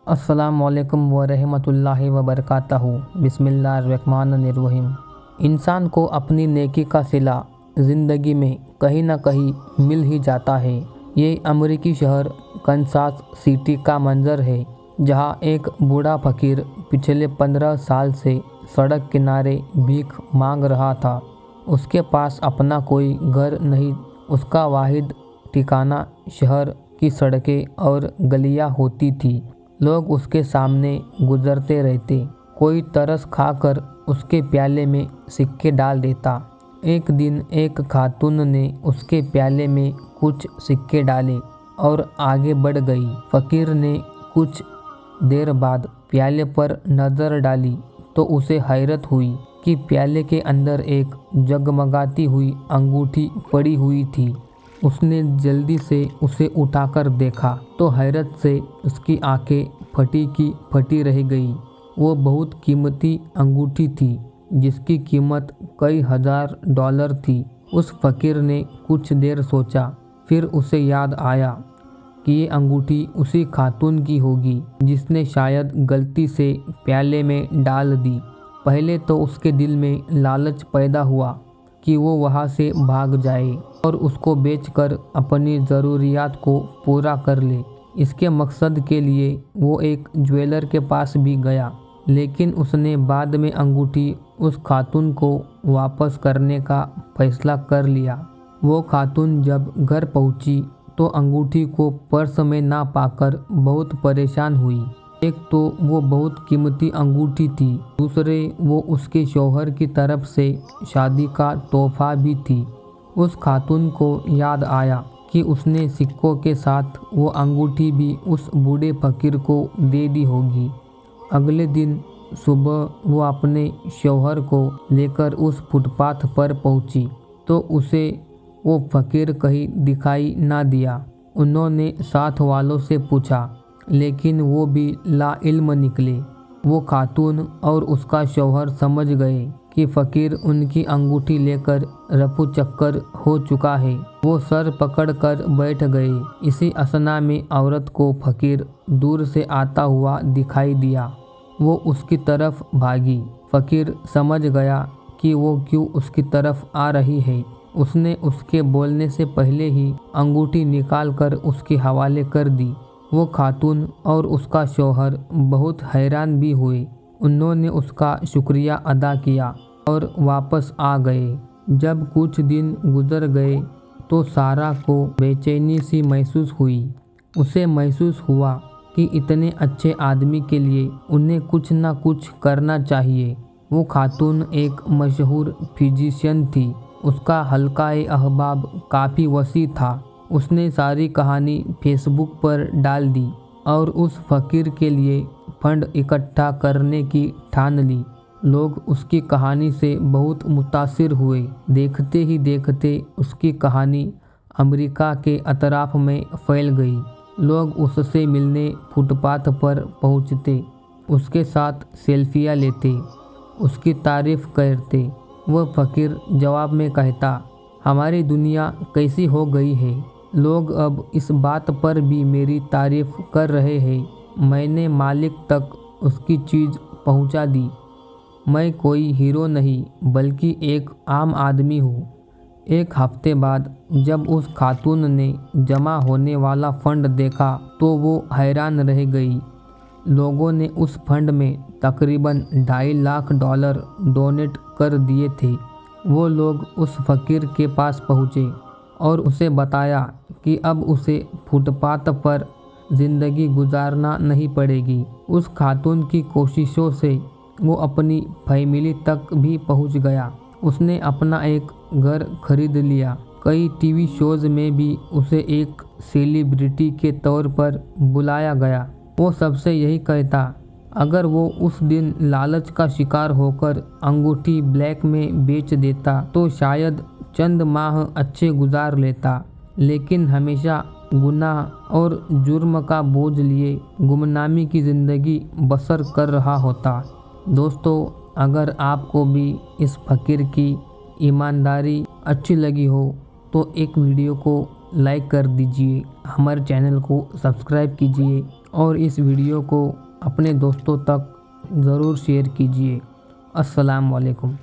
अस्सलामुअलैकुम वरहमतुल्लाहि वबरकातहू। बिस्मिल्लाहिर्रहमानिर्रहीम। इंसान को अपनी नेकी का सिला ज़िंदगी में कहीं ना कहीं मिल ही जाता है। ये अमेरिकी शहर कनसास सिटी का मंजर है, जहाँ एक बूढ़ा फ़कीर पिछले 15 साल से सड़क किनारे भीख मांग रहा था। उसके पास अपना कोई घर नहीं, उसका वाहिद ठिकाना शहर की सड़कें और गलियाँ होती थी। लोग उसके सामने गुजरते रहते, कोई तरस खाकर उसके प्याले में सिक्के डाल देता। एक दिन एक खातून ने उसके प्याले में कुछ सिक्के डाले और आगे बढ़ गई। फ़कीर ने कुछ देर बाद प्याले पर नज़र डाली तो उसे हैरत हुई कि प्याले के अंदर एक जगमगाती हुई अंगूठी पड़ी हुई थी। उसने जल्दी से उसे उठाकर देखा तो हैरत से उसकी आंखें फटी की फटी रह गई। वो बहुत कीमती अंगूठी थी, जिसकी कीमत कई हजार डॉलर थी। उस फ़कीर ने कुछ देर सोचा, फिर उसे याद आया कि ये अंगूठी उसी खातून की होगी जिसने शायद गलती से प्याले में डाल दी। पहले तो उसके दिल में लालच पैदा हुआ कि वो वहाँ से भाग जाए और उसको बेचकर अपनी ज़रूरियात को पूरा कर ले। इसके मकसद के लिए वो एक ज्वेलर के पास भी गया, लेकिन उसने बाद में अंगूठी उस खातून को वापस करने का फैसला कर लिया। वो खातून जब घर पहुंची तो अंगूठी को पर्स में ना पाकर बहुत परेशान हुई। एक तो वो बहुत कीमती अंगूठी थी, दूसरे वो उसके शौहर की तरफ से शादी का तोहफा भी थी। उस खातून को याद आया कि उसने सिक्कों के साथ वो अंगूठी भी उस बूढ़े फ़कीर को दे दी होगी। अगले दिन सुबह वो अपने शौहर को लेकर उस फुटपाथ पर पहुंची तो उसे वो फ़कीर कहीं दिखाई ना दिया। उन्होंने साथ वालों से पूछा, लेकिन वो भी लाइल्म निकले। वो खातून और उसका शौहर समझ गए कि फ़कीर उनकी अंगूठी लेकर रफू चक्कर हो चुका है। वो सर पकड़कर बैठ गए। इसी असना में औरत को फ़कीर दूर से आता हुआ दिखाई दिया। वो उसकी तरफ भागी। फ़कीर समझ गया कि वो क्यों उसकी तरफ आ रही है। उसने उसके बोलने से पहले ही अंगूठी निकालकर उसके हवाले कर दी। वो खातून और उसका शौहर बहुत हैरान भी हुए। उन्होंने उसका शुक्रिया अदा किया और वापस आ गए। जब कुछ दिन गुजर गए तो सारा को बेचैनी सी महसूस हुई। उसे महसूस हुआ कि इतने अच्छे आदमी के लिए उन्हें कुछ ना कुछ करना चाहिए। वो खातून एक मशहूर फिजिशियन थी। उसका हल्काए अहबाब काफ़ी वसी था। उसने सारी कहानी फेसबुक पर डाल दी और उस फ़कीर के लिए फंड इकट्ठा करने की ठान ली। लोग उसकी कहानी से बहुत मुतासिर हुए। देखते ही देखते उसकी कहानी अमेरिका के अतराफ में फैल गई। लोग उससे मिलने फुटपाथ पर पहुंचते, उसके साथ सेल्फियाँ लेते, उसकी तारीफ़ करते। वह फ़कीर जवाब में कहता, हमारी दुनिया कैसी हो गई है। लोग अब इस बात पर भी मेरी तारीफ़ कर रहे हैं। मैंने मालिक तक उसकी चीज़ पहुंचा दी। मैं कोई हीरो नहीं, बल्कि एक आम आदमी हूँ। एक हफ्ते बाद जब उस खातून ने जमा होने वाला फ़ंड देखा तो वो हैरान रह गई। लोगों ने उस फंड में तकरीबन 2.5 लाख डॉलर डोनेट कर दिए थे। वो लोग उस फ़कीर के पास पहुँचे और उसे बताया कि अब उसे फुटपाथ पर ज़िंदगी गुजारना नहीं पड़ेगी। उस खातून की कोशिशों से वो अपनी फैमिली तक भी पहुंच गया। उसने अपना एक घर खरीद लिया। कई टीवी शोज़ में भी उसे एक सेलिब्रिटी के तौर पर बुलाया गया। वो सबसे यही कहता, अगर वो उस दिन लालच का शिकार होकर अंगूठी ब्लैक में बेच देता तो शायद चंद माह अच्छे गुजार लेता, लेकिन हमेशा गुनाह और जुर्म का बोझ लिए गुमनामी की ज़िंदगी बसर कर रहा होता। दोस्तों, अगर आपको भी इस फ़कीर की ईमानदारी अच्छी लगी हो तो एक वीडियो को लाइक कर दीजिए, हमारे चैनल को सब्सक्राइब कीजिए और इस वीडियो को अपने दोस्तों तक ज़रूर शेयर कीजिए। अस्सलाम वालेकुम।